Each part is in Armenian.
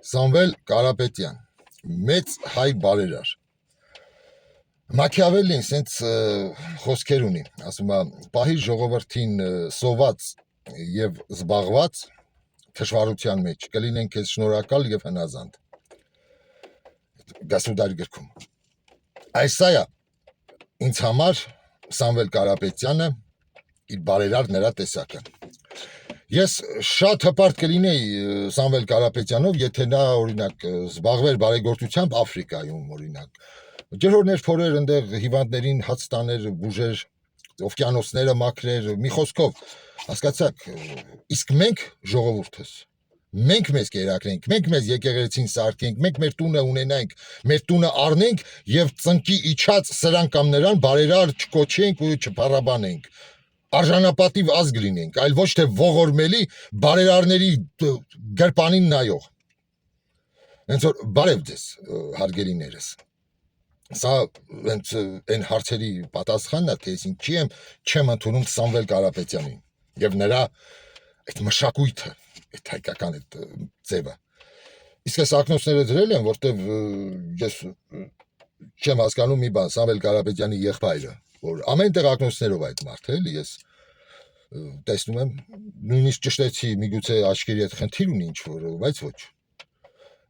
Սամվել Կարապետյան, մեծ հայ բարերար։ Մաքիավելին սենց խոսքեր ունի, ասում է, պահի ժողովրդին սոված եւ զբաղված թշվառության մեջ, կլինեն քեզ շնորհակալ եւ հնազանդ։ Գասուդար գրքում։ Այսա է ինձ համար Սամվել Կարապետյանը իր բարերար նրա տեսակը։ Ես շատ հպարտ կլինեի Սամվել Կարապետյանով, եթե նա օրինակ զբաղվեր բարեգործությամբ Աֆրիկայում, օրինակ։ Ջրհորներ փորեր այնտեղ հիվանդներին հաց տաներ, բուժեր, օվկիանոսները մաքրեր, մի խոսքով, հասկացաք, իսկ մենք ժողովուրդս, մենք մեզ կերակրենք, մենք մեզ եկեղեցին սարքենք, մենք մեր տունը ունենանք, մեր տունը առնենք եւ ծնկի իջած սրան կամ նրան բարերար չկոչենք ու չփառաբանենք։ Արժանապատիվ ազգ լինենք, այլ ոչ թե ողորմելի բարերարների գրպանին նայող։ Հենց որ բարև ձեզ, հարգելիներս։ Սա հենց այն հարցերի պատասխանն է, թե ես ինչի չեմ ընդունում Սամվել Կարապետյանին եւ նրա այդ մշակույթը, այդ հայկական այդ ձևը։ Իսկ այս ակնոցները դրել են, որտեվ ես չեմ հասկանում մի բան, Սամվել Կարապետյանի եղբայրը, որ ամեն տեղ ակնոցներով այդ մարդը էլի, ես տեսնում եմ, նույնիսկ ճշտեցի, միգուցե աչքերի հետ խնդիր ունի ինչ-որ, բայց ոչ։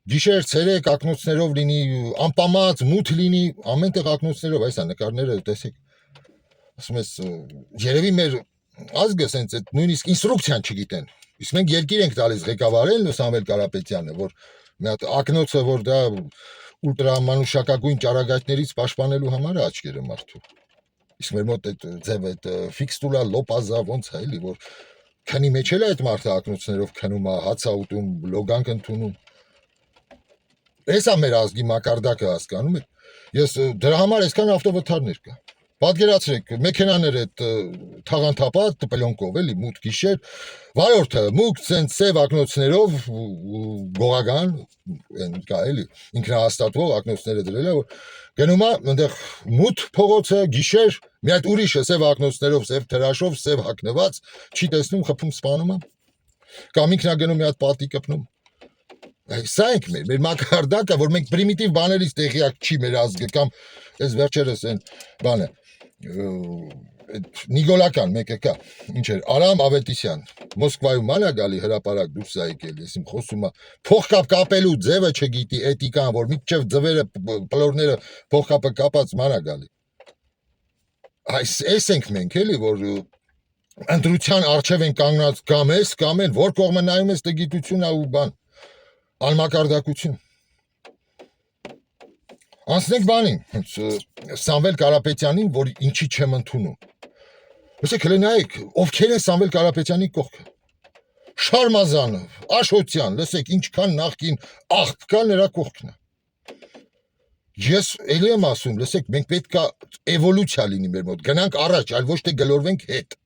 Գիշեր, ցերեկ ակնոցներով լինի, անպամած, մութ լինի, ամեն տեղ ակնոցներով, այս է նկարները տեսեք։ Ասում ես, երևի մեր ազգը սենց այդ նույնիսկ ինստրուկցիան չգիտեն։ Իսկ մենք երկիր ենք տալիս ղեկավարել Սամվել Կարապետյանը, որ մի հատ ակնոցը, որ դա ուլտրամանուշակագույն ճառագայթներից պաշտպանելու համար է աչքերը մարդու։ Իսկ մեր մոտ այդ ձև այդ ֆիքստուլա լոպազա ոնց է էլի, որ քանի մեջ էլ այդ մարդը ակնոցներով քնում է, հաց է ուտում, լոգանք ընդունում։ Էս է մեր ազգի մակարդակը, հասկանում եք։ Ես դրա համար այսքան ավտովթարներ կա։ Պատկերացրեք, մեքենաներ այդ թաղանթապատ պլյոնկով էլի մութ գիշեր, վարորդը մուգ ցենց սև ակնոցներով գողական, այն կա էլի, ինքնահաստատվող ակնոցները դրել է, որ գնում է այնտեղ մութ փողոցը գիշեր, մի հատ ուրիշը սև ակնոցներով, սև թրաշով, սև հագնված, չի տեսնում, խփում սպանում է։ Կամ ինքն է գնում մի հատ պատի կպնում։ Սա ենք մեր մակարդակը, որ մենք պրիմիտիվ բաներից տեղյակ չի մեր ազգը, կամ այս վերջերս այն բանը Նիգոլական մեկը կա, ինչ էր, Արամ Ավետիսյան, Մոսկվայում ալա գալի հրապարակ դուրս է եկել, ես իմ խոսում է, փողկապ կապելու ձևը չգիտի, էտիկան, որ մինչև ձվերը, պլորները փողկապը կապած մանա գալի։ Այս ենք մենք էլի, որ ընտրության առջև են կանգնած կամ ես, կամ են, որ կողմը նայում ես տգիտություն ու բան, անմակարդակություն։ Անցնենք բանին, Սամվել Կարապետյանին, որ ինչի չեմ ընդունում։ Լսեք, հլենայեք, ովքեր են Սամվել Կարապետյանի կողքը։ Շարմազանը, Աշոտյան, լսեք, ինչքան նախկին աղբ կա նրա կողքն է։ Ես էլի եմ ասում, լսեք, մենք պետք է էվոլյուցիա լինի մեր մոտ, գնանք առաջ, այլ ոչ թե գլորվենք հետ։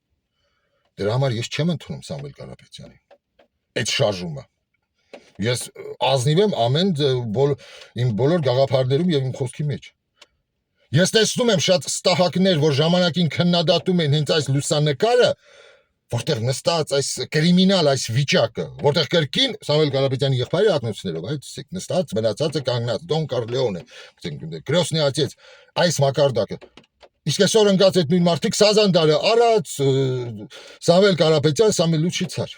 Դրա համար ես չեմ ընդունում Սամվել Կարապետյանին։ Այդ շարժումը։ Ես ազնիվ եմ ամեն իմ բոլոր գաղափարներում եւ իմ խոսքի մեջ։ Ես տեսնում եմ շատ ստահակներ, որ ժամանակին քննադատում են հենց այս լուսանկարը, որտեղ նստած այս կրիմինալ այս վիճակը, որտեղ կրկին Սամվել Կարապետյանի եղբայրը ակնոցներով, այդ նստած մնացածը կանգնած Դոն Կարլեոնե, Գրոսնի ացեց այս մակարդակը։ Իսկ այսօր ընկած այդ նույն մարդիկ Սազանդարը առած Սամվել Կարապետյան Սամի Լուչիցար։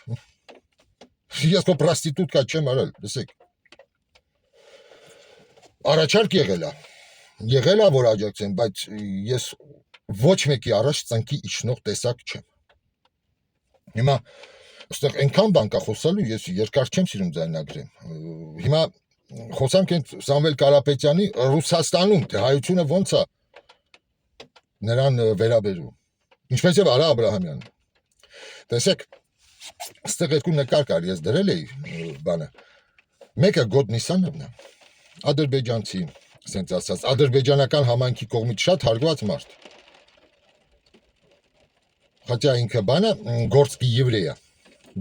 Ես քո պրոստիտուտկա չեմ արել, լսեք։ Առաջարկ եղել է, որ աջակցեմ, բայց ես ոչ մեկի առաջ ծնկի իջնող տեսակ չեմ։ Հիմա այստեղ այնքան բան կա խոսալու, ես երկար չեմ սիրում ձայնագրեմ։ Հիմա խոսանք այն Սամվել Կարապետյանի Ռուսաստանում, թե հայությունը ոնց է նրան վերաբերում։ Ինչպես եւ Արա Աբրահամյանը։ Տեսեք, այստեղ երկու նկար կար, ես դրել էի բանը։ Մեկը Գոդնիսյանը, ադրբեջանցի, ասենց ասած, ադրբեջանական համայնքի կողմից շատ հարգված մարդ։ Хотя ինքը բանը գործքի եվրեյ է,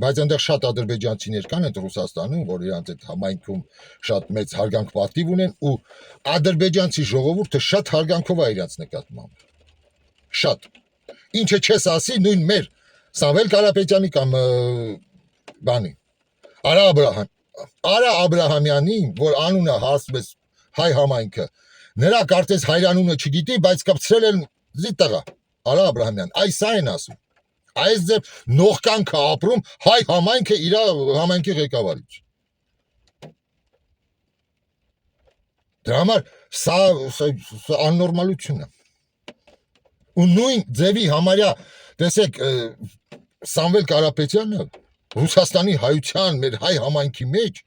բայց այնտեղ շատ ադրբեջանցիներ կան այդ Ռուսաստանում, որ իրանց այդ համայնքում շատ մեծ հարգանք պատիվ ունեն ու ադրբեջանցի ժողովուրդը շատ հարգանքով է իրանց նկատմամբ։ Շատ։ Ինչը չես ասի նույն մեր Սամվել Կարապետյանի կամ բանի Արա Արա Աբրահամյանին, որ անունը հասվեց հայ համայնքը, նրա կարծես հայրանունը չգիտի, բայց կպցրել են զիտեղա, Արա Աբրահամյան, այս այն ասում, այս ձև նողկանքը ապրում հայ համայնքը իր համայնքի ղեկավարիչ։ Դրա համար սա աննորմալություն է։ Ու նույն ձևի համարյա, տեսեք, Սամվել Կարապետյանը Ռուսաստանի հայության մեր հայ համայնքի մեջ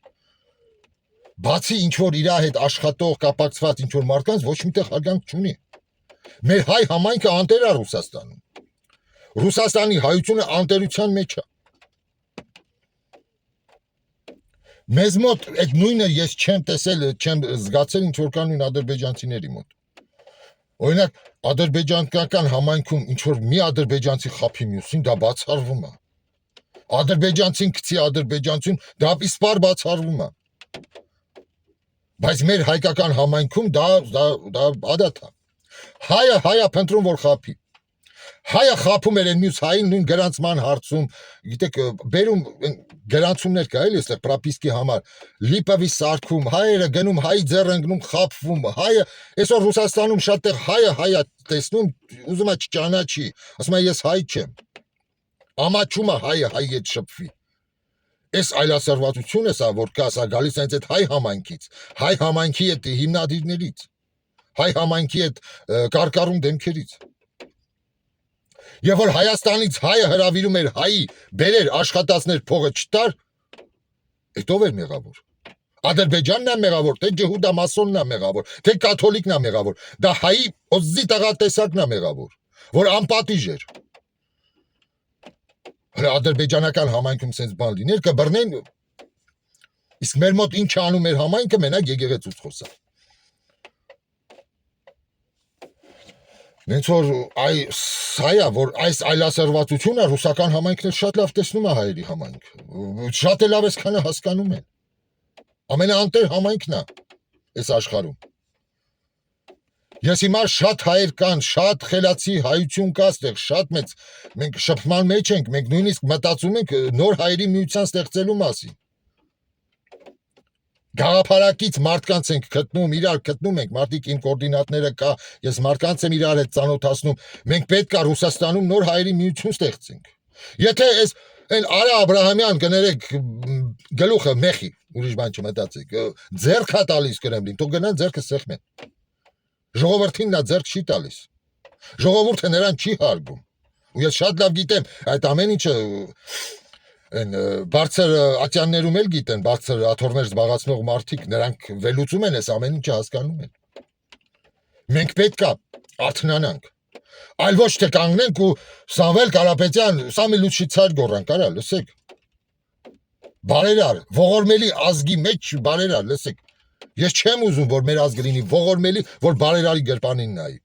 բացի ինչ որ իր հետ աշխատող կապակցված ինչ որ մարդկանց ոչ միտեղ հարգանք չունի։ Մեր հայ համայնքը անտեր է Ռուսաստանում։ Ռուսաստանի հայությունը անտերության մեջ է։ Մեզ մոտ այդ նույնը ես չեմ տեսել, չեմ զգացել ինչ որ կան նույն ադրբեջանցիների մոտ։ Օրինակ ադրբեջանական համայնքում ինչ որ մի ադրբեջանցի խափի մյուսին դա բացառվում է։ Ադրբեջանցին գցի ադրբեջանցին դա իսպար բացառվում է։ Բայց մեր հայկական համայնքում դա ադատ է։ Հայը փնտրում որ խափի։ Հայը խափում էր այն մյուս հային նույն գրանցման հարցում, գիտեք, բերում գրանցումներ կա էլի այստեղ պրոպիսկի համար, լիպավի սարքում, հայերը գնում հայի ձեռ ընկնում, խափվում, հայը այսօր Ռուսաստանում շատ տեղ հայը տեսնում, ուզում է չճանաչի, ասում է ես հայ չեմ։ Ամաչում է հայը հայ հետ շփվի։ Այս այլասերվածությունը սա որ կա, սա գալիս է այդ հայ համայնքից, հայ համայնքի այդ հիմնադիրներից, հայ համայնքի այդ կարկառուն դեմքերից։ Եվ որ Հայաստանից հայը հրավիրում էր հայի, բերեր աշխատածներ փողը չտար, այդ ով էր մեղավոր։ Ադրբեջանն է մեղավոր, թե ջհուդա մասոնն է մեղավոր, թե կաթոլիկն է մեղավոր։ Դա հայի օզի տղատեսակն է մեղավոր, որ անպատիժ էր։ Հələ ադրբեջանական համայնքում sense բան լիներ կբռնեն։ Իսկ մեր մոտ ինչ անում էր համայնքը մենակ եկեղեցուց խոսա։ Նենց որ սայա որ այս այլասերվածությունը ռուսական համայնքն շատ լավ տեսնում է հայերի համայնքը։ Շատ լավ էս քանը հասկանում են։ Ամենաանտեր համայնքն է այս աշխարհում։ Ես հիմա շատ հայեր կան, շատ խելացի հայություն կա այստեղ, շատ մեծ, մենք շփման մեջ ենք, մենք նույնիսկ մտածում ենք նոր հայերի միության ստեղծելու մասին։ Գաղափարակից մարդկանց ենք գտնում, իրար գտնում ենք, մարդիկ իմ կոորդինատները կա, ես մարդկանց եմ իրար հետ ծանոթացնում, մենք պետք է Ռուսաստանում նոր հայերի միություն ստեղծենք։ Եթե այս այն Արա Աբրահամյան կներեք գլուխը մեխի, ուրիշ բան չմտածեք, ձեռք է տալիս Կրեմլին, թող գնան ձեռքը սեղմեն։ Ժողովրդին նա ձեռք չի տալիս։ Ժողովուրդը նրան չի հարգում։ Ու ես շատ լավ գիտեմ, այդ ամեն ինչը այն բարձր ատյաններում էլ գիտեն, բարձր աթոռներ զբաղացնող մարդիկ, նրանք վերլուծում են այս ամեն ինչը հասկանում են։ Մենք պետք է արթնանանք։ Այլ ոչ թե կանգնենք ու Սամվել Կարապետյան, Սամի լուչի ցար գոռանք, արա, լսեք։ Բարերար, ողորմելի ազգի մեջ բարերար, լսեք։ Ես չեմ ուզում, որ մեր ազգը լինի ողորմելի, որ բարերարի գրպանին նայի։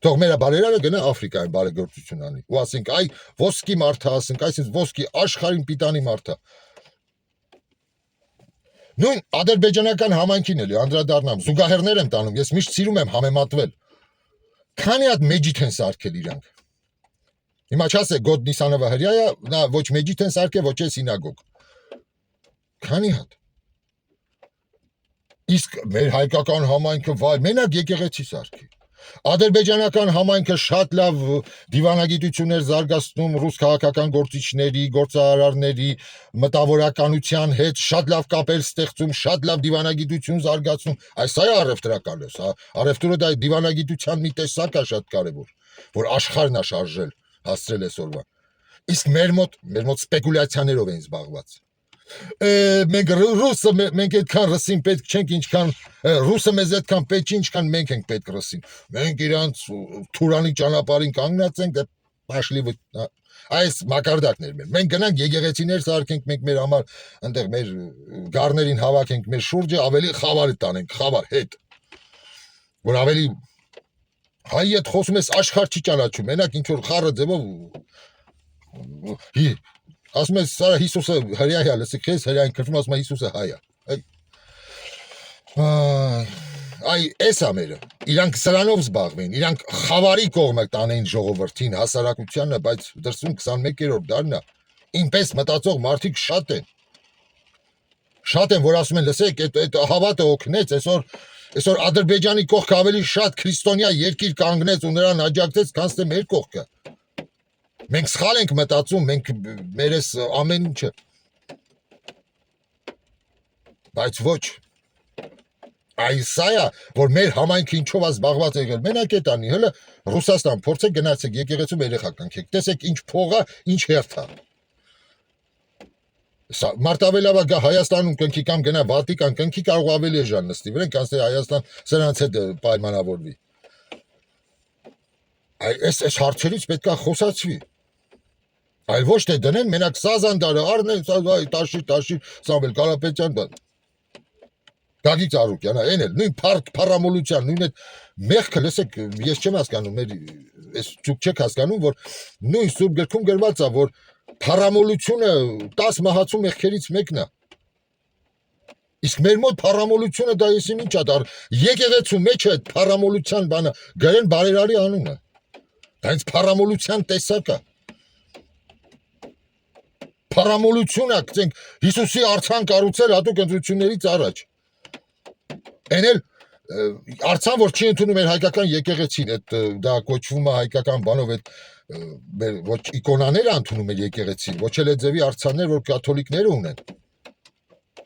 Թող մեր բարերարը գնա Աֆրիկայում բարեգործություն անի։ Ու ասենք, այ ոսկի մարդ է, ասենք, այսինքն ոսկի աշխարհին պիտանի մարդ է։ Նույն ադրբեջանական համայնքին էլի անդրադառնամ, զուգահեռներ եմ տանում, ես միշտ սիրում եմ համեմատվել։ Քանի հատ մեջիթ են սարքել իրանք։ Հիմա չասեք Գոդ Նիսանովը հրյա է, նա ոչ մեջիթ են սարքել, ոչ է սինագոգ։ Քանի հատ։ Իսկ մեր հայկական համայնքը վայ, մենակ եկեղեցի սարքի։ Ադրբեջանական համայնքը շատ լավ դիվանագիտություններ զարգացնում ռուս քաղաքական գործիչների, գործարարների, մտավորականության հետ, շատ լավ կապեր ստեղծում, շատ լավ դիվանագիտություն զարգացնում։ Այս սա է առևտրակալը, սա առևտուրը դա դիվանագիտության մի տեսակ է շատ կարևոր, որ աշխարհն է շարժել, հասցրել այսօրվա։ Իսկ մեր մոտ սպեկուլյացիաներով են զբաղված։ Մենք ռուսը մենք այդքան ռուսին պետք չենք ինչքան ռուսը մեզ այդքան պետք չի ինչքան մենք ենք պետք ռուսին մենք իրանց Թուրանի ճանապարհին կանգնած ենք դե պաշլի այս մակարդակներ մենք գնանք եկեղեցիներ սարքենք մենք մեր համար այնտեղ մեր գառներին հավաքենք մեր շուրջը ավելի խավարի տանենք խավար հետ որ ավելի հայ հետ խոսում ես աշխարհ չի ճանաչում մենակ ինչ որ խառը ձևով ասում ես սա Հիսուսը հրյա է, լսեք, քեզ հրյային քրվում ասում է Հիսուսը հայ է։ Այ էս է մերը։ Իրանք սրանով զբաղվեն, իրանք խավարի կողմը տանեն ժողովրդին, հասարակությանը, բայց դրսում 21-րդ դարն է։ Ինպես մտածող մարդիկ շատ են։ Շատ են որ ասում են, լսեք, այդ հավատը օգնեց, այսօր Ադրբեջանի կողքը ավելի շատ քրիստոնյա երկիր կանգնեց ու նրան աջակցեց, քան թե մեր կողքը։ Մենք սխալ ենք մտածում, մենք մերես ամեն ինչը։ Բայց ոչ։ Այս է, որ մեր համայնքը ինչով է զբաղված եղել։ Մենակ է տանի, հələ Ռուսաստան փորձեք գնացեք եկեղեցում երեխա կանքեք։ Տեսեք ինչ փող է, ինչ հերթ է։ Մարտավելավա գա Հայաստանում կնքի կամ գնա Վատիկան կնքի կարող ավելի էժան նստի վրան, քան թե Հայաստան սրանց հետ պայմանավորվի։ Այս հարցերից պետք է խոսացվի։ Այլ ոչ թե դնեն մենակ Սազանդարը առնեն, տաշի Սամվել Կարապետյան բան։ Գագիկ Ծառուկյան, այն էլ նույն փառամոլության, նույն այդ մեղքը, լսեք, ես չեմ հասկանում, մեր այս ճուկ չեք հասկանում, որ նույն Սուրբ գրքում գրված է, որ փառամոլությունը 10 մահացու մեղքերից մեկն է։ Իսկ մեր մոտ փառամոլությունը դա եսին ինչ է դառ։ Եկեղեցու մեջ է փառամոլության բանը, գրեն բարերարի անունը։ Դա հենց փառամոլության տեսակ է։ Փառամոլությունը, ասենք, Հիսուսի արցան կառուցել հատուկ ընտրություններից առաջ։ Այն էլ արցան, որ չի ընդունում մեր հայկական եկեղեցին, այդ դա կոչվում է հայկական բանով այդ ոչ իկոնաները ընդունում էր եկեղեցին, ոչ էլ այդ ձևի արցաններ, որ կաթոլիկները ունեն։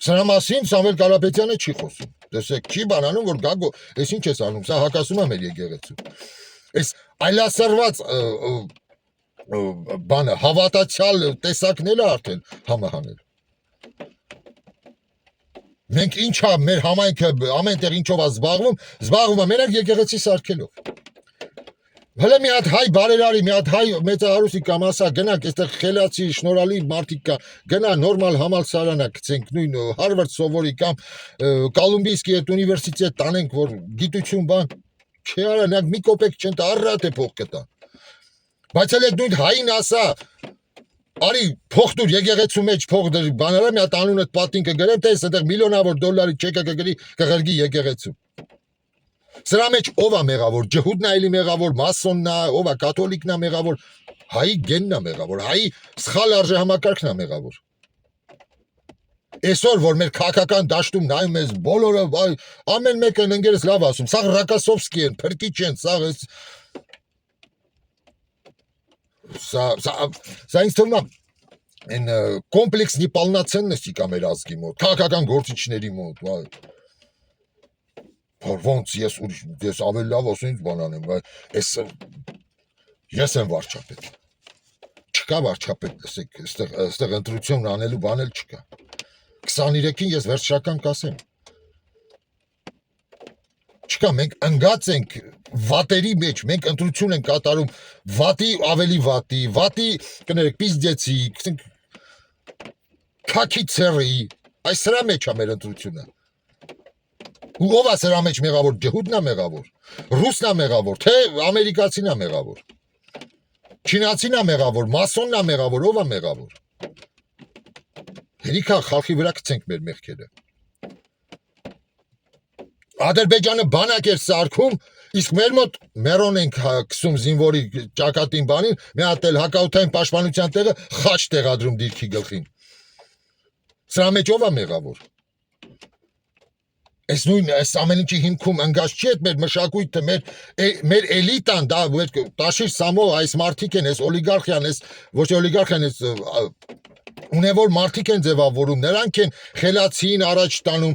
Սրա մասին Սամվել Կարապետյանը չի խոսում։ Տեսեք, չի բանանում, որ գագո, այս ինչ ես անում, սա հակասում է մեր եկեղեցու։ Այս այլասերված բանը հավատացյալ տեսակն է արդեն համահանել։ Մենք ինչա մեր համայնքը ամենտեղ ինչով է զբաղվում է մենակ եկեղեցի սարքելով։ Հələ մի հատ հայ բարերարի, մի հատ հայ մեծահարուսի կամ ասա գնանք այստեղ խելացի շնորհալի մարդիկ կա, գնա նորմալ համալսարանա գցենք նույն Հարվարդ սովորի կամ Կոլումբիայի այդ ունիվերսիտետ տանենք, որ գիտություն բան չի արա, նրանք մի կոպեկ չեն տա, առատ է փող կտան։ Բայց էլ այդ նույն հային ասա արի փող դուր եկեղեցու մեջ փող դր բաները մի հատ անունդ պատին կգրեմ, տես այդտեղ միլիոնավոր դոլարի չեկը կգրի կղրգի եկեղեցու։ Սրա մեջ ով է մեղավոր, ջհուդն է էլի մեղավոր, մասոնն է, ով է կաթոլիկն է մեղավոր, հայի գենն է մեղավոր, հայի սխալ արժեհամակարգն է մեղավոր։ Այսօր որ մեր քաղաքական դաշտում նայում ես բոլորը, ամեն մեկը ընկերս լավ ասում, սա Ռակասովսկի են, փրկիչ են, սա ինձ թվում է այն կոմպլեքս նիպալնացեննեսի կա մեր ազգի մոտ, քաղաքական գործիչների մոտ, ոնց ես ավելի լավ ասում ինձ բան անեմ, ես եմ վարչապետ, չկա վարչապետ, լսեք, այստեղ ընտրություն անելու բան էլ չկա, 23-ին ես վերջական կասեմ, չկա, մենք ընգած ենք վատերի մեջ, մենք ընտրություն ենք կատարում վատի ավելի վատի, կներեք, պիզդեցի, քաքի ցերի, այս սրա մեջ է մեր ընտրությունը։ Ու ով է սրա մեջ մեղավոր, ջհուդն է մեղավոր, ռուսն է մեղավոր, թե ամերիկացին է մեղավոր, չինացին է մեղավոր, մասոնն է մեղավոր, ով է մեղավոր։ Հերիքա խալխի վրա գցենք մեր մեղքերը։ Ադրբեջանը բանակ էր սարքում, իսկ մեր մոտ մերոն ենք քսում զինվորի ճակատին բանին, մի հատ էլ հակաօդային պաշտպանության տեղը խաչ տեղադրում դիրքի գլխին։ Սրա մեջ ով է մեղավոր։ Այս նույն այս ամեն ինչի հիմքում ընկած չի այդ մեր մշակույթը, մեր էլիտան, դա տաշիր սամո այս մարդիկ են, այս օլիգարխիան, այս ոչ օլիգարխիան, այս ունևոր մարդիկ են ձևավորում, նրանք են խելացին առաջ տանում,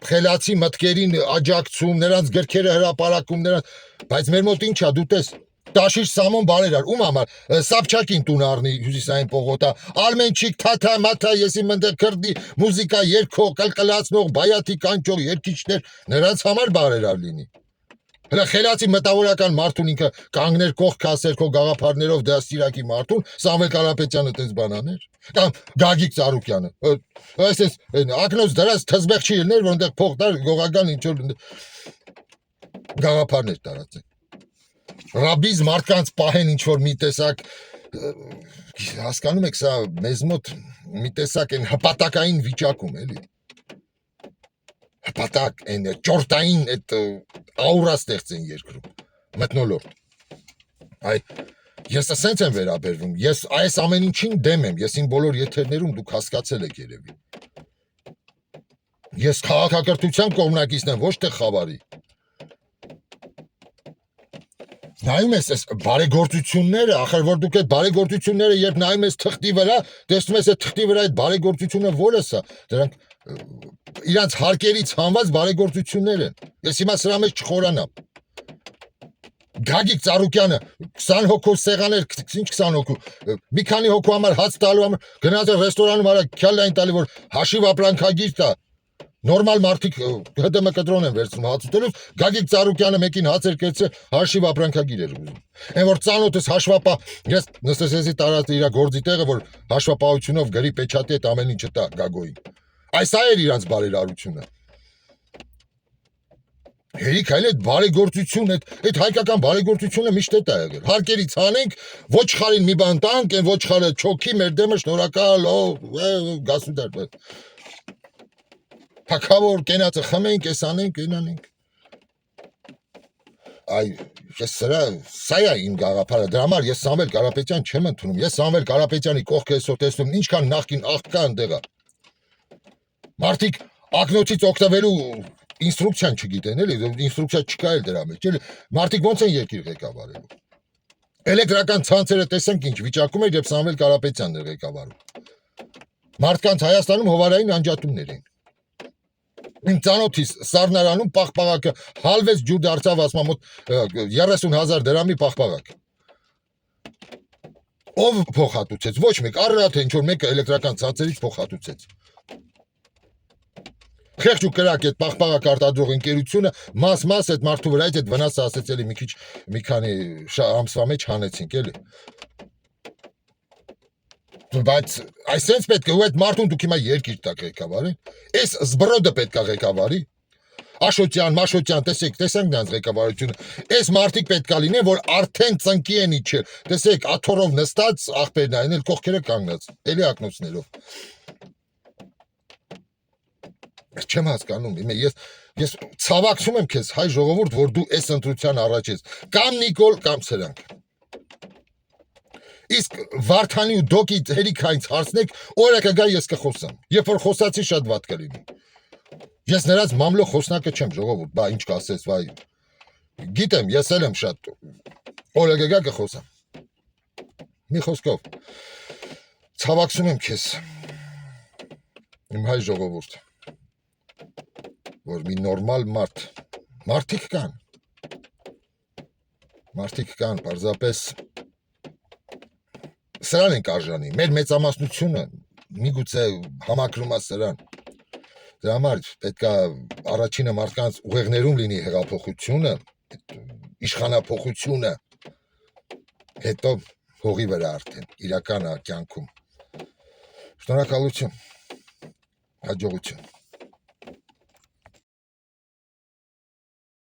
խելացի մտքերին աջակցում, նրանց գրքերը հրապարակում, բայց մեր մոտ ինչ է, դու տես Տաշիր Սամոն բարերար, ում համար Սապչակին տուն առնի հյուսիսային պողոտա, Արմենչիկ թաթա մաթա եսի մնդեղ քրդի մուզիկա երգող, կլկլացնող, բայաթի կանչող երգիչներ, նրանց համար բարերար լինի։ Հələ խելացի մտավորական մարդուն ինքը կանգներ կողք ասեր քո գաղափարներով դաստիարակի մարդուն, Սամվել Կարապետյանը տես բանաներ, կամ Գագիկ Ծառուկյանը։ Այսպես ակնոց դրած թզբեղ չի ելներ, որ այնտեղ փող տար գողական ինչ որ գաղափարներ տարածեն։ Ռաբիզ մարդկանց պահեն ինչ-որ մի տեսակ, հասկանում եք սա մեզ մոտ մի տեսակ են հպատակային վիճակում, էլի, հպատակ, են ճորտային այդ աուրա ստեղծեն երկրում, մթնոլորտ, ես ասենց եմ վերաբերվում, ես այս ամեն ինչին դեմ եմ, ես իմ բոլոր եթերներում դուք հասկացել եք երևի, Ես քաղաքակրթության կողմնակիցն եմ, ոչ թե խավարի։ Նայում ես այս բարեգործությունները, ախր որ դուք այդ բարեգործությունները երբ նայում ես թղթի վրա, տեսնում ես այդ թղթի վրա այդ բարեգործությունը որը սա, դրանք իրանց հարկերից հանված բարեգործություններ են։ Ես հիմա սրա մեջ չխորանամ։ Գագիկ Ծառուկյանը 20 հոգու սեղան էր, ինչ 20 հոգու, մի քանի հոգու համար հաց տալու համար գնաց ռեստորանում արա քյալային տալի, որ հաշիվ ապրանքագիր տա։ Նորմալ մարդիկ ՀԴՄ կտրոն են վերցնում հաց ուտելով, Գագիկ Ծառուկյանը մեկին հաց էր կերցրել, հաշիվ ապրանքագիր էր ուզում։ Այն որ ծանոթս հաշվապահ, ես նստեցի տարած իր գործի տեղը, որ հաշվապահությունով գրի պեչատի այդ ամեն ինչը տա Գագոյին։ Այս էր իրանց բարերարությունը։ Հերիք այլ այդ բարեգործություն, այդ հայկական բարեգործությունը միշտ է եղել։ Հարկերից հանենք, ոչխարին մի բան տանք, այն ոչխարը չոքի մեր դեմը շնորհակալ, գասուդար։ Թակավոր կենացը խմենք, էս անենք, այն անենք։ Այ ես սա է իմ գաղափարը, դրա համար ես Սամվել Կարապետյան չեմ ընդունում։ Ես Սամվել Կարապետյանի կողքը այսօր տեսնում, ինչքան նախքին աղքա ընդեղա։ Մարդիկ ակնոցից օգտվելու ինստրուկցիան չգիտեն, էլի, ինստրուկցիա չկա էլ դրա մեջ, էլի։ Մարդիկ ո՞նց են երկիր ղեկավարելու։ Էլեկտրական ցանցերը տեսանք ինչ վիճակում էր, երբ Սամվել Կարապետյանն էր ղեկավարում։ Մարդկանց Հայաստանում հովարային անջատումներ էին։ Իմ ծանոթիս Սառնարանում պաղպաղակը հալվեց ջուր դարձավ, ասում եմ, 30,000 դրամի պաղպաղակ։ Ով փոխհատուցեց, ոչ մեկ, առատ ինչ որ մեկը էլեկտրական ցանցերից փոխհատուցեց։ Խեղճ ու կրակ այդ պաղպաղակ արտադրող ընկերությունը մաս այդ մարդու վրա այդ վնասը ասեց էլի մի քանի ամսվա մեջ հանեցինք, էլի։ Բայց այսպես պետք է ու այդ մարդուն դուք հիմա երկիր տակ ղեկավարին։ Այս զբրոդը պետք է ղեկավարի։ Աշոտյան, Մաշոտյան, տեսանք նրանց ղեկավարությունը։ Այս մարդիկ պետք է լինեն, որ արդեն ծնկի են իջել։ Տեսեք, աթոռով նստած աղբերն այն էլ կողքերը կանգնած, էլի ակնոցներով։ Չեմ հասկանում, ես ցավակցում եմ քեզ, հայ ժողովուրդ, որ դու այս ընտրության առաջ ես։ Կամ Նիկոլ, կամ սրանք։ Իսկ Վարդանի ու Դոկի հերիքայից հարցնեք, օրը կգա ես կխոսամ։ Երբ որ խոսացի շատ վատ կլինի։ Ես նրանց մամլո խոսնակը չեմ, ժողովուրդ, բա ինչ կասես, վայ։ Գիտեմ, ես էլ եմ շատ։ Օրը կգա կխոսամ։ Մի խոսքով ցավակցում եմ քեզ։ Իմ հայ ժողովուրդ, որ մի նորմալ մարդիկ կան, պարզապես սրան ենք արժանի, մեր մեծամասնությունը միգուցե համակրում է սրան։ Դրա համար պետք է առաջինը մարդկանց ուղեղներում լինի հեղափոխությունը, իշխանափոխությունը, հետո հողի վրա արդեն, իրական կյանքում։ Շնորհակալություն, հաջողություն։